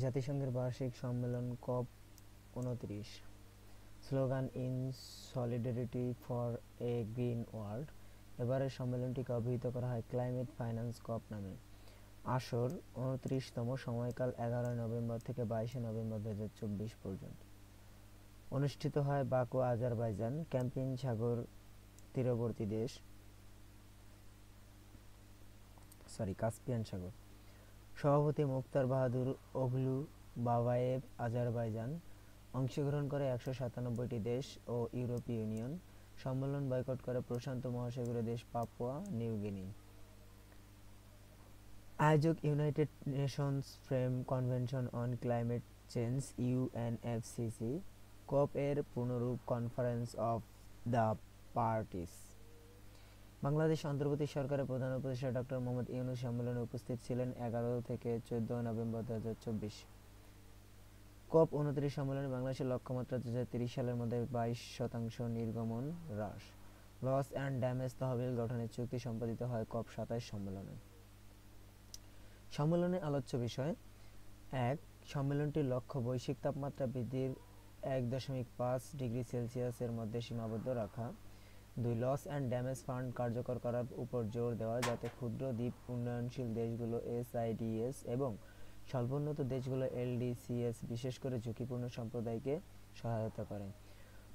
জাতিসংঘের বার্ষিক সম্মেলন কপ 29। Slogan in solidarity for a green world. এবারের সম্মেলনটিকে অভিহিত করা হয় ক্লাইমেট ফাইন্যান্স কপ নামে। আসর 29তম, সময়কাল 11 নভেম্বর থেকে 22 নভেম্বর 2024 পর্যন্ত। অনুষ্ঠিত হয় বাকু, আজারবাইজান, ক্যাস্পিয়ান সাগর তীরবর্তী দেশ। সভাপতি মুক্তার বাহাদুর ওগলু বাবায়েভ, আজারবাইজান। অংশগ্রহণ করে 197টি দেশ ও ইউরোপীয় ইউনিয়ন। সম্মেলন বয়কট করে প্রশান্ত মহাসাগরীয় দেশ পাপুয়া নিউ গিনি। আয়োজক United Nations Frame Convention on Climate Change UNFCCC. COP এর পূর্ণরূপ Conference of the Parties. Bangladesh অন্তর্বর্তী সরকারের প্রধান উপদেষ্টা ডক্টর মোহাম্মদ ইউনূস সম্মেলনে উপস্থিত ছিলেন 11 থেকে 14 নভেম্বর 2024। কপ 29 সম্মেলনে বাংলাদেশের লক্ষ্যমাত্রা 2030 সালের মধ্যে 22% নির্গমন হ্রাস। লস অ্যান্ড ড্যামেজ তহবিল গঠনের চুক্তি সম্পাদিত হয় কপ 27 সম্মেলনে। সম্মেলনে আলোচ্য বিষয়: 1. সম্মেলনটির লক্ষ্য বৈশ্বিক তাপমাত্রা বৃদ্ধির 1.5 ডিগ্রি সেলসিয়াসের মধ্যে সীমাবদ্ধ রাখা। 2. লস অ্যান্ড ড্যামেজ ফান্ড কার্যকর করার উপর জোর দেওয়া, যাতে ক্ষুদ্র দ্বীপ উন্নয়নশীল দেশগুলো এসআইডিএস এবং স্বল্পোন্নত দেশগুলো এলডিসিএস বিশেষ করে ঝুঁকিপূর্ণ সম্প্রদায়কে সহায়তা করে।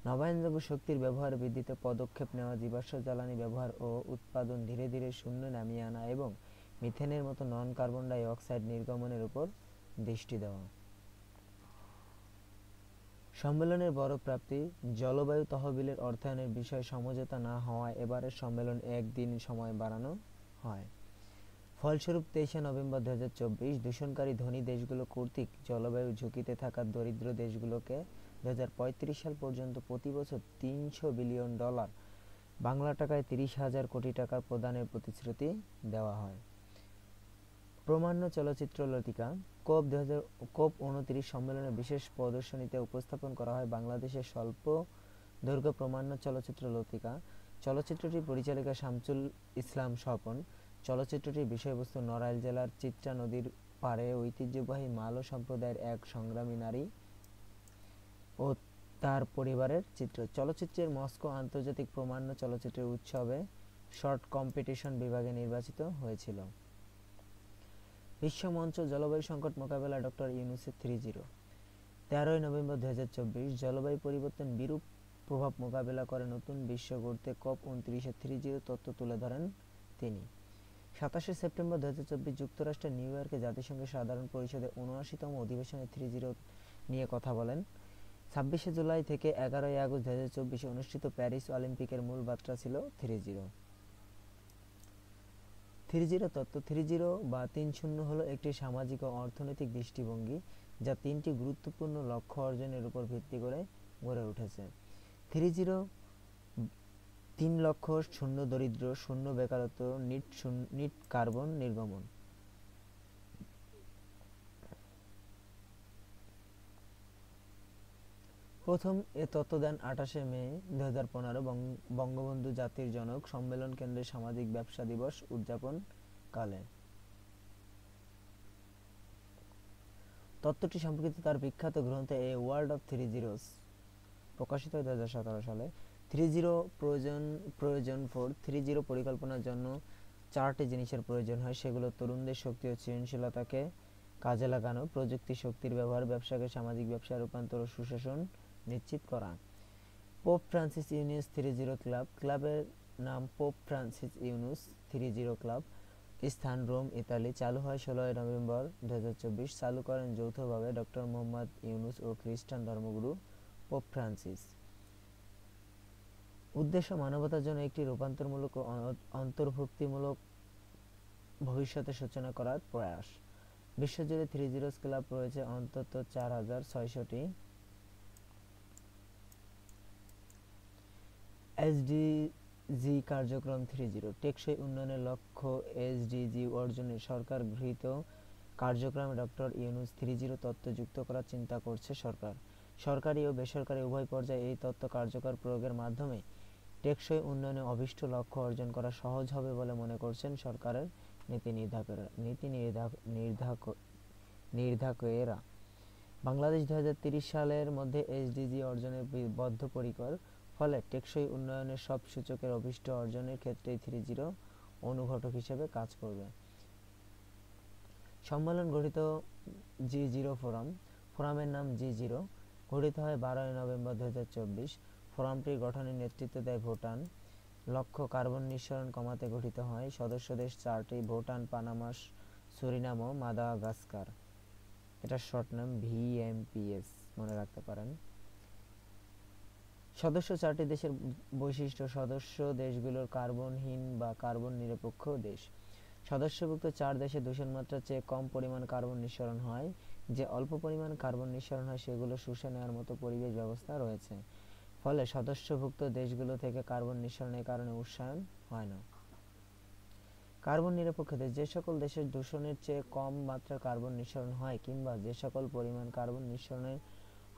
নবায়নযোগ্য শক্তির ব্যবহার বৃদ্ধিতে পদক্ষেপ নেওয়া, জীবাশ্ম জ্বালানি ব্যবহার ও উৎপাদন ধীরে ধীরে শূন্যে নামিয়ে আনা এবং মিথেনের মতো নন কার্বন ডাই অক্সাইড নির্গমনের উপর দৃষ্টি দেওয়া। সম্মেলনের বড় প্রাপ্তি: জলবায়ু তহবিলের অর্থায়নের বিষয়ে সমঝোতা না হওয়ায় এবারের সম্মেলন একদিন সময় বাড়ানো হয়। ফলস্বরূপ 23 নভেম্বর 2024 দূষণকারী ধনী দেশগুলো কর্তৃক জলবায়ু ঝুঁকিতে থাকা দরিদ্র দেশগুলোকে 2035 সাল পর্যন্ত প্রতি বছর $300 বিলিয়ন, বাংলা টাকায় 30,000 কোটি টাকা প্রদানের প্রতিশ্রুতি দেওয়া হয়। প্রামাণ্য চলচ্চিত্র লতিকা। কপ 29 সম্মেলনে বিশেষ প্রদর্শনীতে উপস্থাপন করা হয় বাংলাদেশের স্বল্প দৈর্ঘ্য প্রামাণ্য চলচ্চিত্র লতিকা। চলচ্চিত্রটির পরিচালিকা শামসুল ইসলাম স্বপন। চলচ্চিত্রটির বিষয়বস্তু নড়াইল জেলার চিত্রা নদীর পাড়ে ঐতিহ্যবাহী মালো সম্প্রদায়ের এক সংগ্রামী নারী ও তার পরিবারের চিত্র। চলচ্চিত্রের মস্কো আন্তর্জাতিক প্রামাণ্য চলচ্চিত্রের উৎসবে শর্ট কম্পিটিশন বিভাগে নির্বাচিত হয়েছিল। বিশ্বমঞ্চ জলবায়ু সংকট মোকাবেলায় ডক্টর ইউনূসের 3.0। 13 নভেম্বর 2024 জলবায়ু পরিবর্তন বিরূপ প্রভাব মোকাবেলা করে নতুন বিশ্ব গড়তে কপ 29-এর 3.0 তত্ত্ব তুলে ধরেন তিনি। 27 সেপ্টেম্বর 2024 যুক্তরাষ্ট্রের নিউ ইয়র্কে জাতিসংঘের সাধারণ পরিষদের 79তম অধিবেশনে 3.0 নিয়ে কথা বলেন। 26 জুলাই থেকে 11 আগস্ট 2024 অনুষ্ঠিত প্যারিস অলিম্পিকের মূল বার্তা ছিল 3.0। 3.0 তত্ত্ব। 3.0 বা 3.0 হলো একটি সামাজিক ও অর্থনৈতিক দৃষ্টিভঙ্গি যা তিনটি গুরুত্বপূর্ণ লক্ষ্য অর্জনের উপর ভিত্তি করে গড়ে উঠেছে। 3.0 3 লক্ষ্য: শূন্য দরিদ্র, শূন্য বেকারত্ব, নিট কার্বন নির্গমন। প্রথম এ তত্ত্ব দেন 28 মে 2015 বঙ্গবন্ধু জাতির জনক সম্মেলন কেন্দ্রে সামাজিক ব্যবসা দিবস উদযাপন কালে। তত্ত্বটি সম্পর্কিত তার বিখ্যাত গ্রন্থ এ ওয়ার্ল্ড অফ 3 প্রকাশিত হয় 2017 সালে। 3.0 প্রয়োজন 3.0 পরিকল্পনার জন্য 4টি জিনিসের প্রয়োজন হয়, সেগুলো: তরুণদের শক্তি ও সৃজনশীলতাকে কাজে লাগানো, প্রযুক্তি শক্তির ব্যবহার, ব্যবসাকে সামাজিক ব্যবসায় রূপান্তর ও সুশাসন নিশ্চিত করা। Pope Francis Yunus 3.0 club. ক্লাবের নাম পোপ ফ্রান্সিস ইউনুস 3.0 ক্লাব। স্থান: রোম, ইতালি। চালু হয় 16 নভেম্বর 2024। চালু করেন যৌথভাবে ডক্টর মোহাম্মদ ইউনুস ও খ্রিস্টান ধর্মগুরু পোপ ফ্রান্সিস। উদ্দেশ্য: মানবতার জন্য একটি রূপান্তরমূলক ও অন্তর্ভুক্তিমূলক ভবিষ্যতের সূচনা করার প্রয়াস। বিশ্বজুড়ে 3.0 ক্লাব রয়েছে অন্তত 4,600টি। এসডিজি কার্যক্রম 3.0 টেকসই উন্নয়নের লক্ষ্য এসডিজি অর্জনে সরকার গৃহীত কার্যক্রমে ডক্টর ইউনূস 3.0 তত্ত্ব যুক্ত করার চিন্তা করছে সরকার। সরকারি ও বেসরকারি উভয় পর্যায়ে এই তত্ত্ব কার্যকর প্রয়োগের মাধ্যমে টেকসই উন্নয়নে অভীষ্ট লক্ষ্য অর্জন করা সহজ হবে বলে মনে করছেন সরকারের নীতি নির্ধারকেরা। বাংলাদেশ 2030 সালের মধ্যে এসডিজি অর্জনে বদ্ধপরিকর, ফলে টেকসই উন্নয়নের সব সূচকের অভীষ্ট অর্জনের ক্ষেত্রে 30 অনুঘটক হিসেবে কাজ করবে। সম্মেলন গঠিত G0 ফোরাম। ফোরামের নাম G0, গঠিত হয় 12 নভেম্বর 2024। ফোরামটির গঠনের নেতৃত্ব দেয় ভুটান। লক্ষ্য কার্বন নিঃসরণ কমাতে গঠিত হয়। সদস্য দেশ 4টি: ভুটান, পানামা, সুরিনাম ও মাদাগাস্কার। এটা শর্ট নাম VMPS, মনে রাখতে পারেন। সদস্য 4টি দেশের বৈশিষ্ট্য: সদস্য দেশগুলোর কার্বনহীন বা কার্বন নিরপেক্ষ দেশ। সদস্যভুক্ত 4 দেশে দূষণমাত্রার চেয়ে কম পরিমাণ কার্বন নিঃসরণ হয়। যে অল্প পরিমাণ কার্বন নিঃসরণ হয় সেগুলো শুষে নেওয়ার মতো পরিবেশ ব্যবস্থা রয়েছে, ফলে সদস্যভুক্ত দেশগুলো থেকে কার্বন নিঃসরণের কারণে উৎসাহন হয় না। কার্বন নিরপেক্ষ দেশ: যে সকল দেশের দূষণের চেয়ে কম মাত্রার কার্বন নিঃসরণ হয় কিংবা যে সকল পরিমাণ কার্বন নিঃসরণের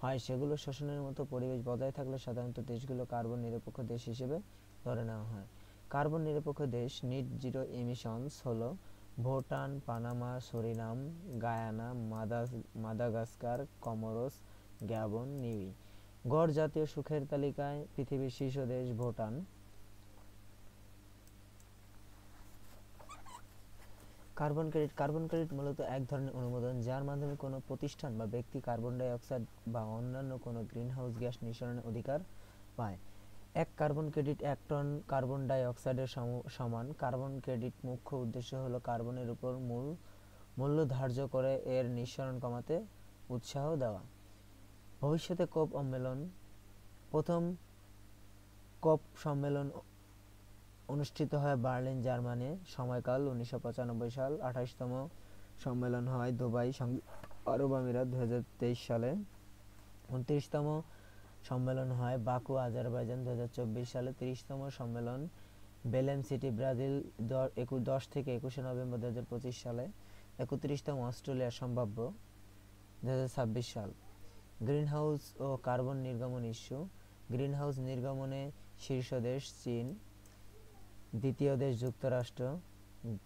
হয় সেগুলো শোষণের মতো পরিবেশ বজায় থাকলে সাধারণত দেশগুলো কার্বন নিরপেক্ষ দেশ হিসেবে ধরে নেওয়া হয়। কার্বন নিরপেক্ষ দেশ নেট জিরো এমিশনস হলো Bhutan, Panama, Suriname, Guyana, Madagascar, Comoros, Gabon, Niue. গড় জাতীয় সুখের তালিকায় পৃথিবীর শীর্ষ দেশ Bhutan. Carbon credit: carbon credit মূলত এক ধরনের অনুমোদন যার মাধ্যমে কোনো প্রতিষ্ঠান বা ব্যক্তি কার্বন ডাই অক্সাইড বা অন্যান্য কোনো গ্রিনহাউস গ্যাস নিঃসরণের অধিকার পায়। এক carbon credit 1 ton carbon die অক্সাইডের সমান। কার্বন ক্রেডিট মুখ্য উদ্দেশ্য হলো কার্বনের উপর মূল্য ধার্য করে এর নিঃসরণ কমাতে উৎসাহ দেওয়া। ভবিষ্যতে কোপ সম্মেলন: প্রথম কোপ সম্মেলন অনুষ্ঠিত হয় বার্লিন, জার্মানি। সময়কাল 1995 সাল। 28তম সম্মেলন হয় দুবাই, আরব আমিরাত 2023 সালে। 29তম সম্মেলন হয় বাকু, আজারবাইজান 2024 সালে। 30তম সম্মেলন বেলেম সিটি, ব্রাজিল 10 থেকে 21 নভেম্বর 2025 সালে। 31তম অস্ট্রেলিয়া, সম্ভাব্য 2026 সাল। গ্রিনহাউস ও কার্বন নির্গমন ইস্যু: গ্রিনহাউস নির্গমনে শীর্ষ দেশ চীন, দ্বিতীয় দেশ যুক্তরাষ্ট্র।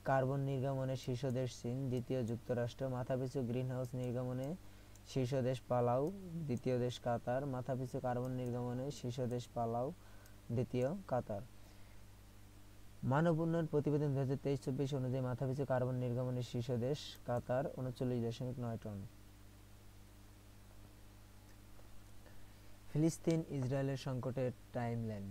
কার্বন নির্গমনে শীর্ষ দেশ চীন, দ্বিতীয় যুক্তরাষ্ট্র। মাথাপিছু গ্রিনহাউস নির্গমনে শীর্ষ দেশ পালাউ, দ্বিতীয় দেশ কাতার। মাথাপিছু কার্বন নির্গমনে শীর্ষ দেশ পালাউ, দ্বিতীয় কাতার। মানব উন্নয়ন প্রতিবেদন 2023-24 অনুযায়ী মাথাপিছু কার্বন নির্গমনের শীর্ষ দেশ কাতার, 39.9 টন। ফিলিস্তিন ইসরায়েলের সংকটের timeline: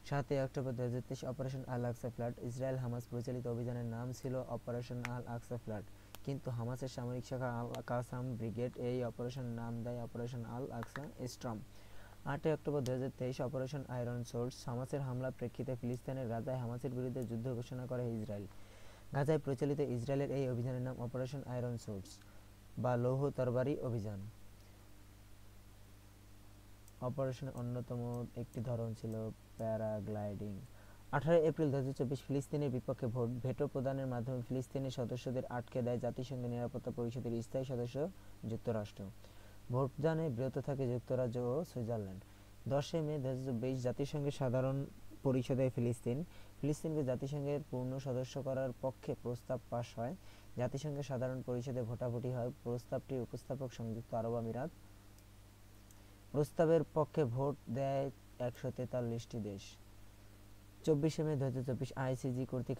7 October 2023 operation Al Aqsa flood. Israel Hamas পরিচালিত অভিযানের নাম ছিল অপারেশন আল আকসা ফ্লাড, কিন্তু হামাসের সামরিক শাখা আল কাসাম ব্রিগেড এই অপারেশনের নাম দেয় operation Al Aqsa storm. 8 October 2023 operation iron swords. হামাসের হামলার প্রেক্ষিতে ফিলিস্তিনের গাজায় হামাসের বিরুদ্ধে যুদ্ধ ঘোষণা করে ইসরায়েল। গাজায় পরিচালিত ইসরায়েলের এই অভিযানের নাম অপারেশন আয়রন সোর্স বা লৌহ তরবারি অভিযান। অপারেশনের অন্যতম একটি ধরন ছিল প্যারাগ্লাইডিং। 18 এপ্রিল 2024 ফিলিস্তিনের বিপক্ষে ভেটো প্রদানের মাধ্যমে ফিলিস্তিনের সদস্যদের আটকে দেয় জাতিসংঘের নিরাপত্তা পরিষদের স্থায়ী সদস্য যুক্তরাষ্ট্র। ভোটদানে বিরত থাকে যুক্তরাজ্য ও সুইজারল্যান্ড। 10 মে 2024 জাতিসংঘের সাধারণ পরিষদে ফিলিস্তিনকে জাতিসংঘের পূর্ণ সদস্য করার পক্ষে প্রস্তাব পাস হয়। জাতিসংঘের সাধারণ পরিষদে ভোটাভুটি হয়। প্রস্তাবটির উপস্থাপক সংযুক্ত আরব আমিরাত। প্রস্তাবের পক্ষে ভোট দেয় 143টি দেশ। 24 মে 2024 আইসিজি কর্তৃক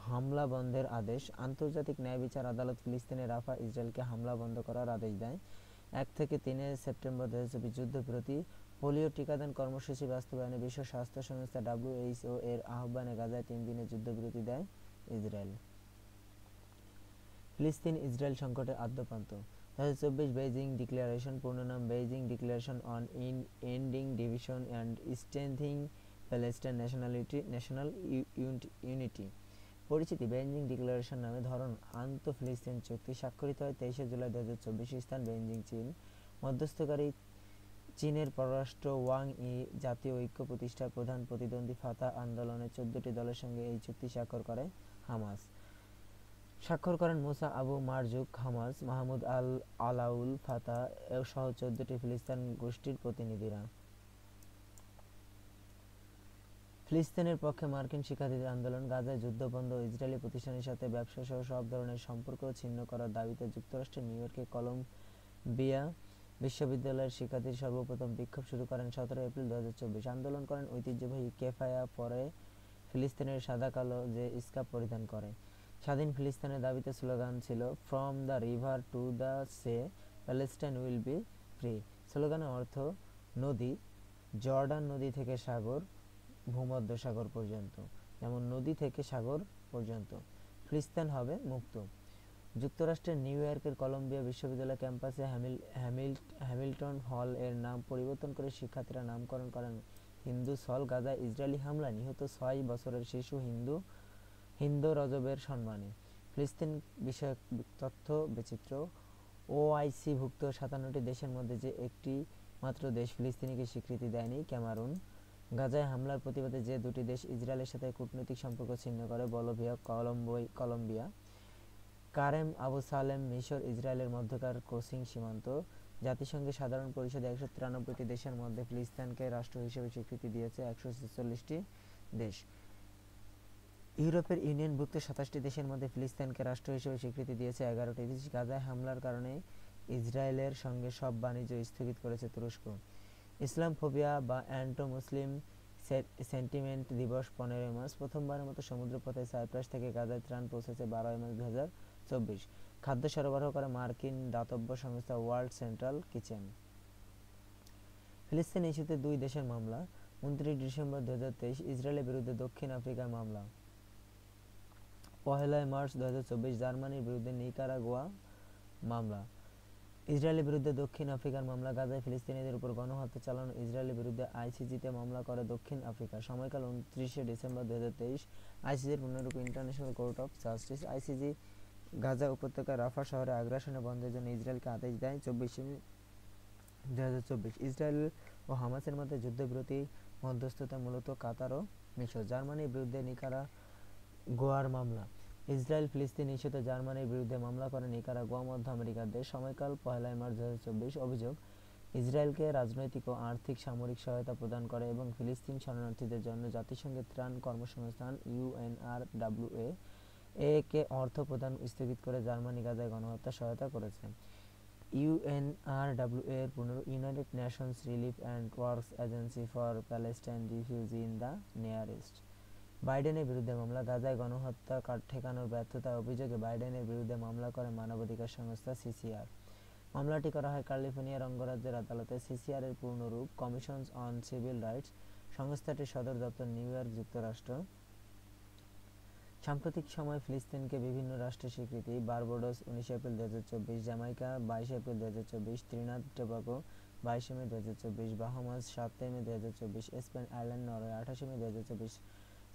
হামলা বন্ধের আদেশ। আন্তর্জাতিক ন্যায় বিচার আদালত ফিলিস্তিনের রাফা ইসরায়েলকে হামলা বন্ধ করার আদেশ দেয়। 1 থেকে 3 সেপ্টেম্বর 2024 যুদ্ধবিরতি। পোলিও টিকাদান কর্মসূচি বাস্তবায়নে বিশ্ব স্বাস্থ্য সংস্থা WHO এর আহ্বানে গাজায় 3 দিনের যুদ্ধবিরতি দেয় ইসরায়েল। ফিলিস্তিন ইসরায়েল সংকটের আদ্যপ্রান্ত: 2024 বেইজিং ডিক্লারেশন, পূর্ণ নাম Beijing declaration on ending division and strengthening Palestine national unity. পরিচিতি: বেইজিং ডিক্লারেশন নামে ধরন আন্ত-ফিলিস্তিন চুক্তি স্বাক্ষরিত হয় 23 জুলাই 2024। স্থান বেইজিং, চীন। মধ্যস্থকারী চীনের পররাষ্ট্র ওয়াং ই। জাতীয় ঐক্য প্রতিষ্ঠার প্রধান প্রতিদ্বন্দ্বী ফাতাহ আন্দোলনের 14টি দলের সঙ্গে এই চুক্তি স্বাক্ষর করে হামাস। স্বাক্ষর করেন মুসা আবু মারজুক, হামাস, মাহমুদ আল আলাউল, ফাতাহ সহ 14টি ফিলিস্তিন গোষ্ঠীর প্রতিনিধিরা। ফিলিস্তিনের পক্ষে মার্কিন শিক্ষার্থীদের আন্দোলন, গাজায় যুদ্ধ বন্ধ, ইসরায়েলি প্রতিষ্ঠানের সাথে ব্যবসা সহ সব ধরনের সম্পর্ক ছিন্ন করার দাবিতে যুক্তরাষ্ট্রের নিউ ইয়র্কে কলম্বিয়া বিশ্ববিদ্যালয়ের শিক্ষার্থীরা সর্বপ্রথম বিক্ষোভ শুরু করেন 17 এপ্রিল 2024। আন্দোলন করেন ঐতিহ্যবাহী কেফায়া, পরে ফিলিস্তিনের সাদা-কালো যে স্কার্ফ পরিধান করে। স্বাধীন ফিলিস্তিনের দাবিতে স্লোগান ছিল from the river to the sea, Palestine will be free. স্লোগানের অর্থ নদী, জর্ডান নদী থেকে সাগর, ভূমধ্যসাগর পর্যন্ত, যেমন নদী থেকে সাগর পর্যন্ত ফিলিস্তিন হবে মুক্ত। যুক্তরাষ্ট্রের নিউ ইয়র্কের কলম্বিয়া বিশ্ববিদ্যালয় ক্যাম্পাসে হ্যামিল্টন হল এর নাম পরিবর্তন করে শিক্ষার্থীরা নামকরণ করেন হিন্দু হল। গাজায় ইসরায়েলি হামলায় নিহত 6 বছরের শিশু হিন্দু রজবের সম্মানে। ফিলিস্তিন বিষয়ক তথ্য বৈচিত্র্য। ওআইসি-ভুক্ত 57টি দেশের মধ্যে যে একটি মাত্র দেশ ফিলিস্তিনিকে স্বীকৃতি দেয়নি, ক্যামারুন। গাজায় হামলার প্রতিবাদে যে দুটি দেশ ইসরায়েলের সাথে কূটনৈতিক সম্পর্ক ছিন্ন করে, বলিভিয়া, কলম্বিয়া। কারেম আবু সালেম, মিশর ইসরায়েলের মধ্যকার ক্রসিং সীমান্ত। জাতিসংঘের সাধারণ পরিষদে 193টি দেশের মধ্যে ফিলিস্তিনকে রাষ্ট্র হিসেবে স্বীকৃতি দিয়েছে 146টি দেশ। ইউরোপের ইউনিয়নভুক্ত 27টি দেশের মধ্যে ফিলিস্তিনকে রাষ্ট্র হিসেবে স্বীকৃতি দিয়েছে 11টি দেশ। গাজায় হামলার কারণে ইসরায়েলের সঙ্গে সব বাণিজ্য স্থগিত করেছে তুরস্ক। ইসলামফোবিয়া বা অ্যান্টো মুসলিম সেন্টিমেন্ট দিবস 15 মার্চ। প্রথমবারের মতো সমুদ্রপথে সাইপ্রাস থেকে গাজায় ত্রাণ পৌঁছেছে 12 মার্চ 2024। খাদ্য সরবরাহ করে মার্কিন দাতব্য সংস্থা ওয়ার্ল্ড সেন্ট্রাল কিচেন। ফিলিস্তিন ইস্যুতে দুই দেশের মামলা। 29 ডিসেম্বর 2023 ইসরায়েলের বিরুদ্ধে দক্ষিণ আফ্রিকার মামলা। 1 মার্চ 2024 জার্মানির বিরুদ্ধে নিকারাগুয়া মামলা। ইসরায়েলের বিরুদ্ধে দক্ষিণ আফ্রিকার মামলা। গাজায় ফিলিস্তিনিদের উপর গণহত্যা চালানো ইসরায়েলের বিরুদ্ধে আইসিজিতে মামলা করে দক্ষিণ আফ্রিকা। সময়কাল 29 ডিসেম্বর 2023। আইসিজির পূর্ণরূপ International Court of Justice. ICJ Gaza উপত্যকার রাফা শহরে আগ্রাসনে বন্ধের জন্য ইসরায়েলকে আদেশ দেয় 24 মে 2024। ইসরায়েল ও হামাসের মধ্যে যুদ্ধবিরতি মধ্যস্থতা মূলত কাতার ও মিশর। জার্মানির বিরুদ্ধে নিকারাগুয়ার মামলা। ইসরায়েল ফিলিস্তিন ইস্যুতে জার্মানির বিরুদ্ধে মামলা করে নিকারাগুয়া মধ্য আমেরিকার দেশ। সময়কাল 1 মার্চ 2024। অভিযোগ, ইসরায়েলকে রাজনৈতিক ও আর্থিক সামরিক সহায়তা প্রদান করে এবং ফিলিস্তিন শরণার্থীদের জন্য জাতিসংঘের ত্রাণ কর্মসংস্থান ইউএনআরডব্লিউএ কে অর্থ প্রদান স্থগিত করে জার্মানি গাজায় গণহত্যা সহায়তা করেছে। ইউএনআরডব্লিউএ এর পূর্ণরূপ United Nations Relief and Works Agency for Palestine Refugee in the Near East. বাইডেনের বিরুদ্ধে মামলা। গাজায় গণহত্যা ঠেকানোর ব্যর্থতার অভিযোগে বাইডেনের বিরুদ্ধে মামলা করে মানবাধিকার সংস্থা সিসিআর। মামলাটি করা হয় ক্যালিফোর্নিয়ার অঙ্গরাজ্যের আদালতে। সিসিআর এর পূর্ণরূপ কমিশনস অন সিভিল রাইটস। সংস্থাটির সদর দপ্তর নিউ ইয়র্ক, যুক্তরাষ্ট্র। সাম্প্রতিক সময়ে ফিলিস্তিনকে বিভিন্ন রাষ্ট্রের স্বীকৃতি। Barbados 19 April 2024, Jamaica 22 April 2024, Trinidad Tobago 22 মে 2024, বাহামাস 7 মে 2024, স্পেন, আয়ারল্যান্ড, নরওয়ে 28 মে 2024,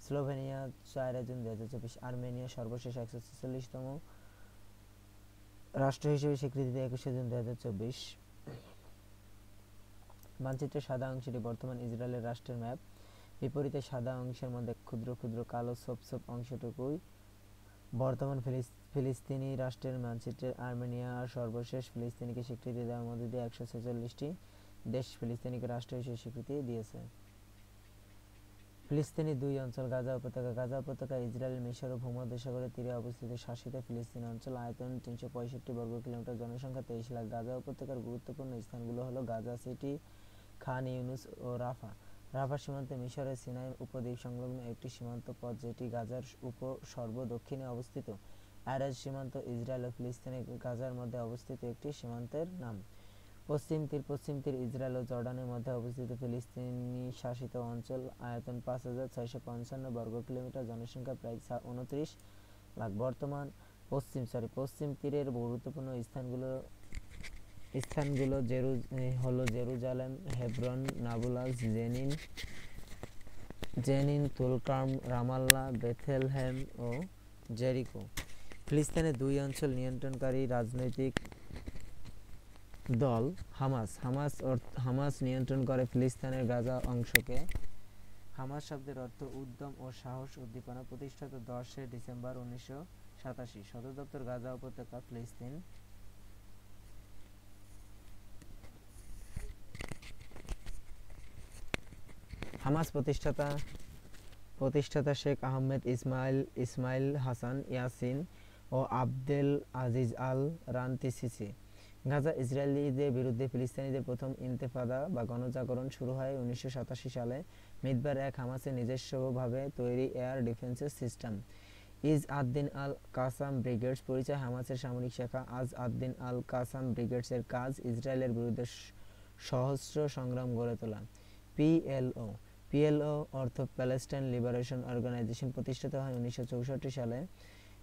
স্লোভেনিয়া 4 জুন 2024, আর্মেনিয়া সর্বশেষ 146তম রাষ্ট্র হিসেবে স্বীকৃতি দেয় 21 জুন 2024। মানচিত্রের সাদা অংশটি বর্তমান ইসরায়েলের রাষ্ট্রের ম্যাপ। বিপরীতে সাদা অংশের মধ্যে ক্ষুদ্র ক্ষুদ্র কালো ছোপ অংশটুকুই বর্তমান ফিলিস্তিনি রাষ্ট্রের মানচিত্রের। আর্মেনিয়া আর সর্বশেষ ফিলিস্তিনিকে স্বীকৃতি দেওয়ার মধ্যে দিয়ে 146টি দেশ ফিলিস্তিনিকে রাষ্ট্র হিসেবে স্বীকৃতি দিয়েছে। ফিলিস্তিনি দুই অঞ্চল। গাজা উপত্যকা। গাজা উপত্যকা ইসরায়েল, মিশর ও ভূমধ্যসাগরের তীরে অবস্থিত শাসিত ফিলিস্তিনি অঞ্চল। আয়তন 365 বর্গ কিলোমিটার। জনসংখ্যা 23 লাখ। গাজা উপত্যকার গুরুত্বপূর্ণ স্থানগুলো হলো গাজা সিটি, খান ইউনুস ও রাফা। রাফা সীমান্তে মিশরের সিনাই উপদ্বীপ সংলগ্ন একটি সীমান্ত পথ যেটি গাজার সর্ব-দক্ষিণে অবস্থিত। এরেজ সীমান্ত ইসরায়েল ও ফিলিস্তিনি গাজার মধ্যে অবস্থিত একটি সীমান্তের নাম। পশ্চিম তীর ইসরায়েল ও জর্ডানের মধ্যে অবস্থিত ফিলিস্তিনি শাসিত অঞ্চল। আয়তন 5655 বর্গ কিলোমিটার। জনসংখ্যা প্রায় 29 লাখ। বর্তমান পশ্চিম তীরের গুরুত্বপূর্ণ স্থানগুলো হলো জেরুজালেম, হেব্রন, নাবুলাস, জেনিন, তুলকার্ম, রামাল্লাহ, বেথলেহেম ও জেরিকো। ফিলিস্তিনের দুই অঞ্চল নিয়ন্ত্রণকারী রাজনৈতিক দল হামাস নিয়ন্ত্রণ করে ফিলিস্তিনের গাজা অংশকে। হামাস শব্দের অর্থ উদ্যম ও সাহস, উদ্দীপনা। প্রতিষ্ঠাতা 10 ডিসেম্বর 1987। সদর দপ্তর গাজা উপত্যকা, ফিলিস্তিন। হামাস প্রতিষ্ঠাতা প্রতিষ্ঠাতা শেখ আহমেদ ইসমাইল হাসান ইয়াসিন ও আবদেল আজিজ আল রান্তিসিসি। গাজা ইসরায়েলিদের বিরুদ্ধে ফিলিস্তিনিদের প্রথম ইন্তেফাদা বা গণজাগরণ শুরু হয় 1987 সালে মিদবার এক হামাসের নিজস্বভাবে তৈরি এয়ার ডিফেন্সের system is আদ-দিন Al Kasam brigades পরিচয়। হামাসের সামরিক শাখা আজ আদ-দিন আল কাসাম ব্রিগেডসের কাজ ইসরায়েলের বিরুদ্ধে সহস্র সংগ্রাম গড়ে তোলা। পিএলও অর্থ প্যালেস্টাইন লিবারেশন অর্গানাইজেশন প্রতিষ্ঠিত হয় 1964 সালে।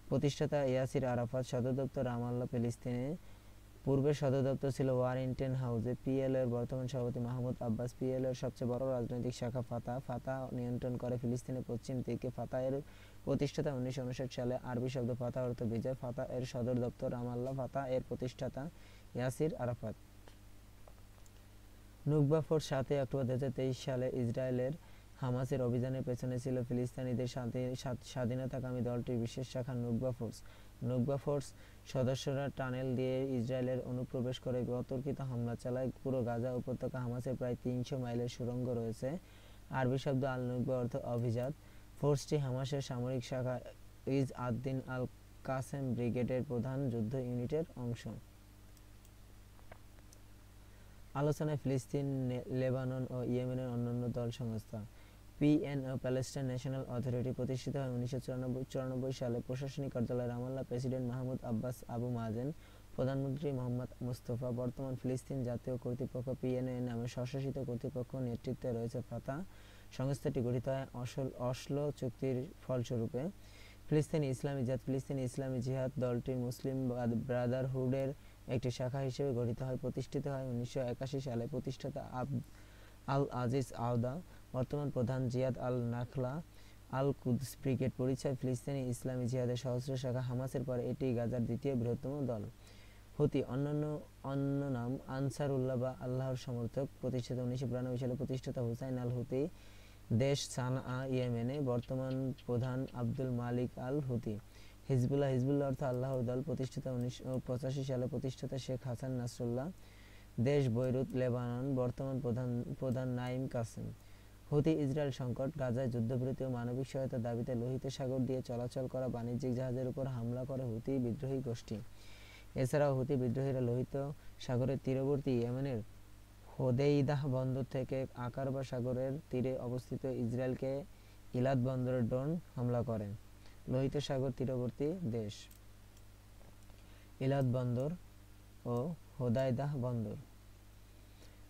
প্রতিষ্ঠাতা ইয়াসির আরাফাত। সদর দপ্তর রামাল্লাহ, ফিলিস্তিনে। পূর্বের সদর দপ্তর ছিল ওয়ারিংটন হাউসে। পিএলও এর বর্তমান সভাপতি মাহমুদ আব্বাস। পিএলও এর সবচেয়ে বড় রাজনৈতিক শাখা ফাতাহ নিয়ন্ত্রণ করে ফিলিস্তিনের পশ্চিম দিকে। ফাতাহ এর প্রতিষ্ঠাতা 1959 সালে। আরবি শব্দ ফাতাহ অর্থ বিজয়। ফাতাহ এর সদর দপ্তর রামাল্লাহ। ফাতাহ এর প্রতিষ্ঠাতা ইয়াসির আরাফাত। নুকবা ফোর্স 7 অক্টোবর 2023 সালে ইসরায়েলের হামাসের অভিযানের পেছনে ছিল ফিলিস্তিনিদের স্বাধীনতাকামী দলটির বিশেষ শাখা নুকবা ফোর্স। নুকবা ফোর্স সদস্যরা টানেল দিয়ে ইসরায়েলের অনুপ্রবেশ করে অতর্কিত হামলা চালায়। পুরো গাজা উপত্যকা হামাসের প্রায় 300 মাইলের সুড়ঙ্গ রয়েছে। আরবি শব্দ আল নুকবা অর্থ অভিজাত। ফোর্সটি হামাসের সামরিক শাখা ইজ আদ-দিন আল কাসেম ব্রিগেডের প্রধান যুদ্ধ ইউনিটের অংশ। আলোচনায় ফিলিস্তিন, লেবানন ও ইয়েমেনের অন্যান্য দল সংস্থা। পিএনও প্যালেস্টাইন ন্যাশনাল অথরিটি প্রতিষ্ঠিত হয় 1994 সালে। প্রশাসনিক কার্যালয় রামাল্লাহ। President Mahmoud Abbas Abu মাযেন। প্রধানমন্ত্রী মোহাম্মদ মুস্তফা। বর্তমান ফিলিস্তিন জাতীয় কর্তৃপক্ষ পিএনও নামে স্বশাসিত কর্তৃপক্ষ। নেতৃত্বে রয়েছে ফাতাহ। সংস্থাটি গঠিত হয় অসলো চুক্তির ফলস্বরূপে। ফিলিস্তিনি ইসলামী জিহাদ দলটি মুসলিম ব্রাদারহুডের একটি শাখা হিসেবে গঠিত হয়। প্রতিষ্ঠিত হয় 1981 সালে। প্রতিষ্ঠাতা আল আজিজ আওদা। বর্তমান প্রধান জিয়াদ আল নাখলা। আল কুদস ব্রিগেড পরিচয় ফিলিস্তিনি ইসলামী জিহাদের সহস্র শাখা। হামাসের পর এটি গাজার দ্বিতীয় বৃহত্তম দল। হুতি অন্য নাম আনসারুল্লাহ বা আল্লাহর সমর্থক। প্রতিষ্ঠিত 1992 সালে। প্রতিষ্ঠাতা হুসাইন আল হুতি। দেশ সানআ, ইয়েমেনে। বর্তমান প্রধান আব্দুল মালিক আল হুতি। হিজবুল্লাহ অর্থ আল্লাহর দল। প্রতিষ্ঠিত 1985 সালে। প্রতিষ্ঠাতা শেখ হাসান নাসরুল্লাহ। দেশ বৈরুত, লেবানন। বর্তমান প্রধান নাইম কাসেম। হুতি ইসরায়েল সংকট। গাজায় যুদ্ধবিরতি ও মানবিক সহায়তার দাবিতে লোহিত সাগর দিয়ে চলাচল করা বাণিজ্যিক জাহাজের উপর হামলা করে হুতি বিদ্রোহী গোষ্ঠী। এছাড়াও হুতি বিদ্রোহীরা লোহিত সাগরের তীরবর্তী ইয়েমেনের হোদেইদাহ বন্দর থেকে আকারবা সাগরের তীরে অবস্থিত ইসরায়েলকে ইলাদ বন্দরে ড্রোন হামলা করে। লোহিত সাগর তীরবর্তী দেশ ইলাদ বন্দর ও হোদাইদাহ বন্দর।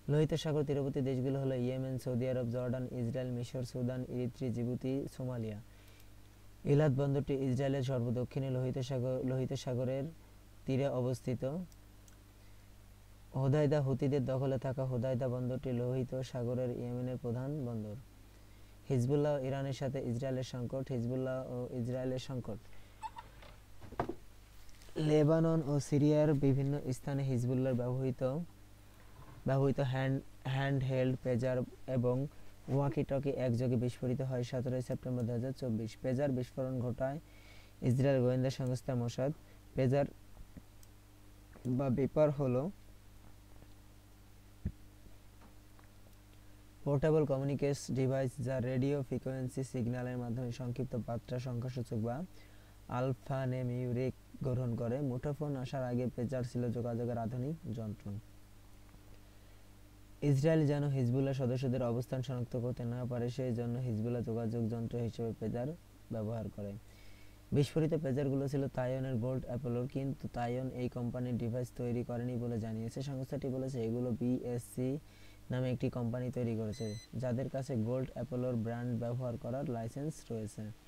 লোহিত সাগর তীরবর্তী দেশগুলো হলো ইয়েমেন, সৌদি আরব, জর্ডান, ইসরায়েল, মিশর, সুদান, ইরিত্রি, জিবুতি, সোমালিয়া। ইলাদ বন্দরটি ইসরায়েলের সর্বদক্ষিণে লোহিত সাগরের তীরে অবস্থিত। হোদাইদা হুতিদের দখলে থাকা হোদাইদা বন্দরটি লোহিত সাগরের ইয়েমেনের প্রধান বন্দর। হিজবুল্লাহ ও ইরানের সাথে ইসরায়েলের সংকট। হিজবুল্লাহ ও ইসরায়েলের সংকট। লেবানন ও সিরিয়ার বিভিন্ন স্থানে হিজবুল্লাহর ব্যবহৃত হ্যান্ডহেল্ড পেজার এবং ওয়াকি-টকি একযোগে বিস্ফোরিত হয় 17 সেপ্টেম্বর 2024। পেজার বিস্ফোরণ ঘটায় ইসরায়েল গোয়েন্দা সংস্থা মোসাদ। পেজার বা বেপার হলো পোর্টেবল কমিউনিকেশন ডিভাইস যা রেডিও ফ্রিকোয়েন্সি সিগন্যালের মাধ্যমে সংক্ষিপ্ত বার্তা সংখ্যাসূচক বা আলফানেমিউরিক গ্রহণ করে। মুঠোফোন আসার আগে পেজার ছিল যোগাযোগের আধুনিক যন্ত্র। ইসরায়েল যেন হিজবুল্লাহ সদস্যদের অবস্থান শনাক্ত করতে না পারে সেই জন্য হিজবুল্লাহ যোগাযোগ যন্ত্র হিসেবে পেজার ব্যবহার করে। বিস্ফোরিত পেজারগুলো ছিল তাইওয়ানের গোল্ড অ্যাপোলোর, কিন্তু তাইওয়ান এই কোম্পানির ডিভাইস তৈরি করেনি বলে জানিয়েছে। সংস্থাটি বলেছে এগুলো বিএসসি নামে একটি কোম্পানি তৈরি করেছে, যাদের কাছে গোল্ড অ্যাপোলোর ব্র্যান্ড ব্যবহার করার লাইসেন্স রয়েছে।